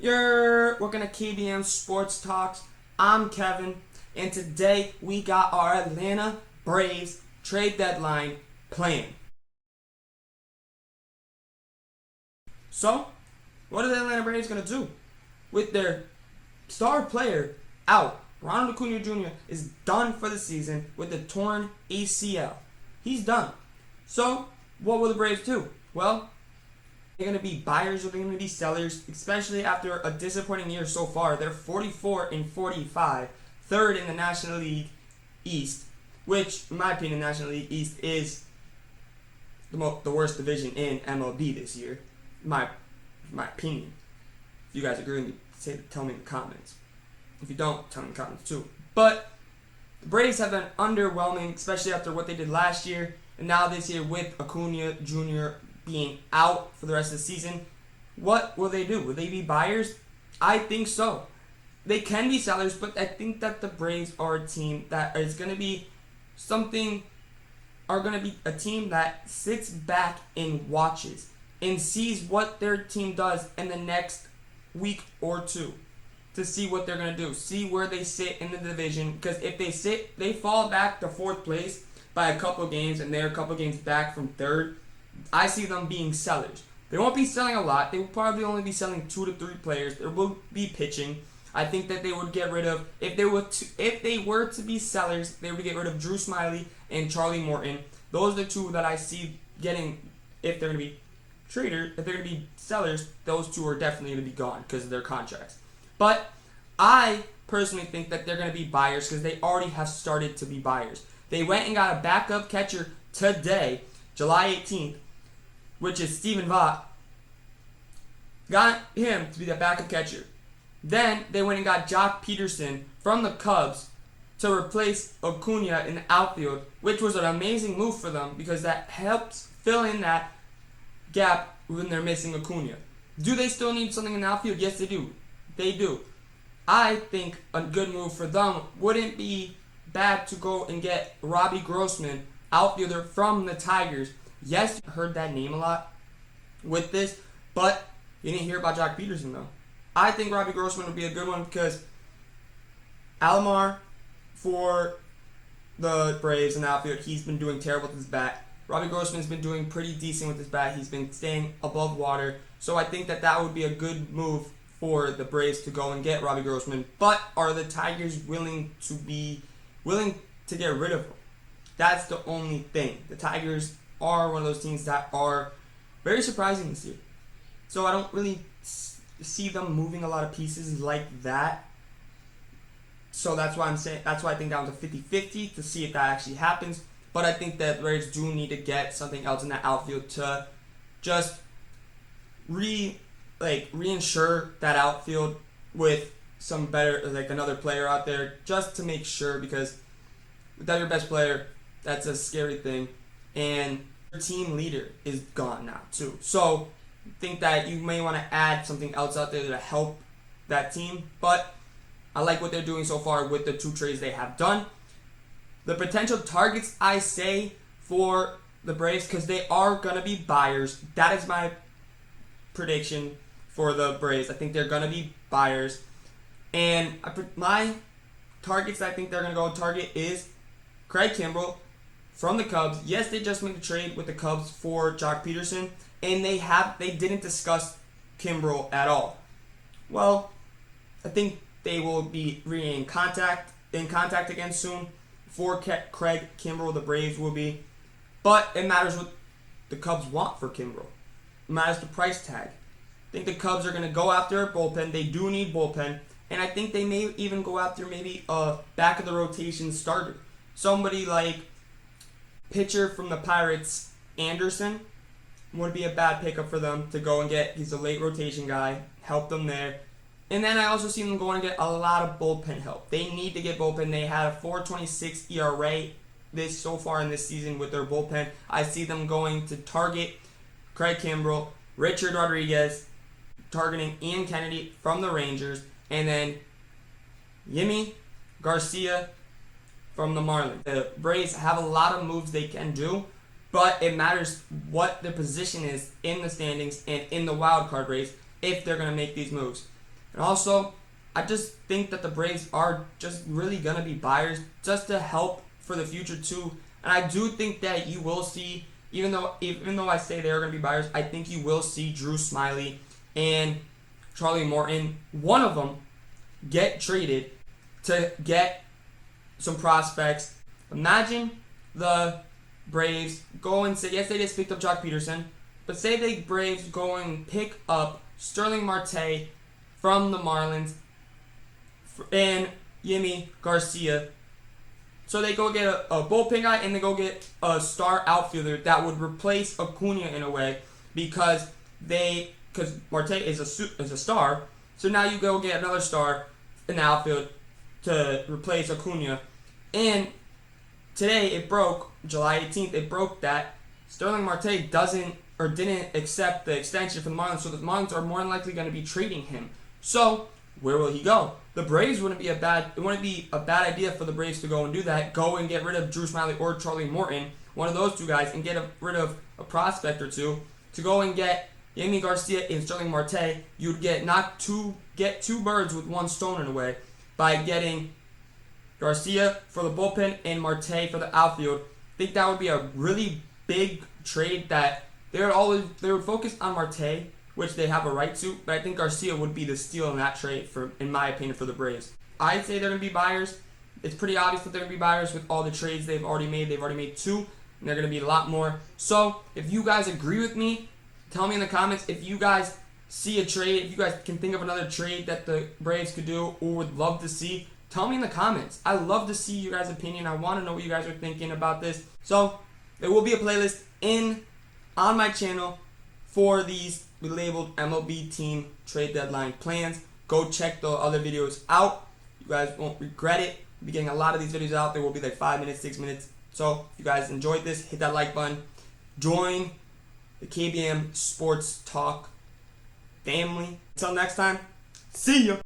Welcome to KBM Sports Talks. I'm Kevin, and today we got our Atlanta Braves trade deadline plan. So, what are the Atlanta Braves going to do? With their star player out, Ronald Acuna Jr. is done for the season with a torn ACL. He's done. So, what will the Braves do? Well, they're going to be buyers or they're going to be sellers, especially after a disappointing year so far. They're 44-45, third in the National League East, which, in my opinion, National League East is the worst division in MLB this year. My opinion. If you guys agree with me, tell me in the comments. If you don't, tell me in the comments too. But the Braves have been underwhelming, especially after what they did last year, and now this year with Acuna Jr. being out for the rest of the season. What will they do? Will they be buyers? I think so. They can be sellers, but I think that the Braves are a team that is going to be a team that sits back and watches and sees what their team does in the next week or two to see what they're going to do, see where they sit in the division, because if they fall back to fourth place by a couple of games and they're a couple of games back from third, I see them being sellers. They won't be selling a lot. They will probably only be selling 2 to 3 players. There will be pitching. I think that they would get rid of, if they were to be sellers, they would get rid of Drew Smyly and Charlie Morton. Those are the two that I see getting, if they're going to be traders, if they're going to be sellers, those two are definitely going to be gone because of their contracts. But I personally think that they're going to be buyers because they already have started to be buyers. They went and got a backup catcher today, July 18th, which is Steven Vaught. Got him to be the backup catcher. Then they went and got Jock Peterson from the Cubs to replace Acuna in the outfield, which was an amazing move for them because that helps fill in that gap when they're missing Acuna. Do they still need something in the outfield? Yes, they do. They do. I think a good move for them wouldn't be bad to go and get Robbie Grossman, outfielder from the Tigers. Yes, you heard that name a lot with this, but you didn't hear about Jock Peterson, though. I think Robbie Grossman would be a good one because Alomar for the Braves in the outfield, he's been doing terrible with his bat. Robbie Grossman's been doing pretty decent with his bat. He's been staying above water. So I think that would be a good move for the Braves to go and get Robbie Grossman. But are the Tigers willing to get rid of him? That's the only thing. The Tigers are one of those teams that are very surprising this year. So I don't really see them moving a lot of pieces like that. So that's why I think that was a 50-50 to see if that actually happens. But I think that the Braves do need to get something else in the outfield to just reinsure that outfield with some better, like another player out there, just to make sure, because without your best player, that's a scary thing. And your team leader is gone now too. So I think that you may want to add something else out there to help that team. But I like what they're doing so far with the 2 trades they have done. The potential targets, I say, for the Braves, because they are going to be buyers. That is my prediction for the Braves. I think they're going to be buyers. And my targets I think they're going to go target is Craig Kimbrell from the Cubs. Yes, they just made a trade with the Cubs for Jock Peterson, and they didn't discuss Kimbrell at all. Well, I think they will be in contact again soon. For Craig Kimbrell, the Braves will be. But it matters what the Cubs want for Kimbrell. It matters the price tag. I think the Cubs are going to go after a bullpen. They do need bullpen. And I think they may even go after maybe a back-of-the-rotation starter. Somebody like pitcher from the Pirates, Anderson, would be a bad pickup for them to go and get. He's a late rotation guy. Help them there. And then I also see them going to get a lot of bullpen help. They need to get bullpen. They had a 4.26 ERA so far in this season with their bullpen. I see them going to target Craig Kimbrell, Richard Rodriguez, targeting Ian Kennedy from the Rangers, and then Yimi Garcia from the Marlins. The Braves have a lot of moves they can do, but it matters what their position is in the standings and in the wild card race if they're going to make these moves. And also, I just think that the Braves are just really going to be buyers just to help for the future too. And I do think that you will see, even though I say they are going to be buyers, I think you will see Drew Smyly and Charlie Morton, one of them, get traded to get some prospects. Imagine the Braves go and say, yes, they just picked up Jock Peterson, but say the Braves go and pick up Sterling Marte from the Marlins and Yimi Garcia. So they go get a bullpen guy and they go get a star outfielder that would replace Acuna in a way because Marte is a star. So now you go get another star in the outfield to replace Acuna. And today it broke, July 18th, it broke that Sterling Marte didn't accept the extension from the Marlins, so the Marlins are more than likely going to be trading him. So where will he go? The Braves wouldn't be a bad idea for the Braves to go and do that. Go and get rid of Drew Smyly or Charlie Morton, one of those two guys, and get rid of a prospect or two to go and get Yimi Garcia and Sterling Marte. You'd get two birds with one stone in a way by getting Garcia for the bullpen and Marte for the outfield. I think that would be a really big trade that they would focus on Marte, which they have a right to, but I think Garcia would be the steal in that trade, in my opinion, for the Braves. I'd say they're going to be buyers. It's pretty obvious that they're going to be buyers with all the trades they've already made. They've already made 2, and they're going to be a lot more. So if you guys agree with me, tell me in the comments if you guys see a trade, if you guys can think of another trade that the Braves could do or would love to see. Tell me in the comments. I love to see your guys' opinion. I want to know what you guys are thinking about this. So there will be a playlist on my channel for these labeled MLB team trade deadline plans. Go check the other videos out. You guys won't regret it. We'll be getting a lot of these videos out. There will be like 5 minutes, 6 minutes. So if you guys enjoyed this, hit that like button. Join the KBM Sports Talk family. Until next time, see ya.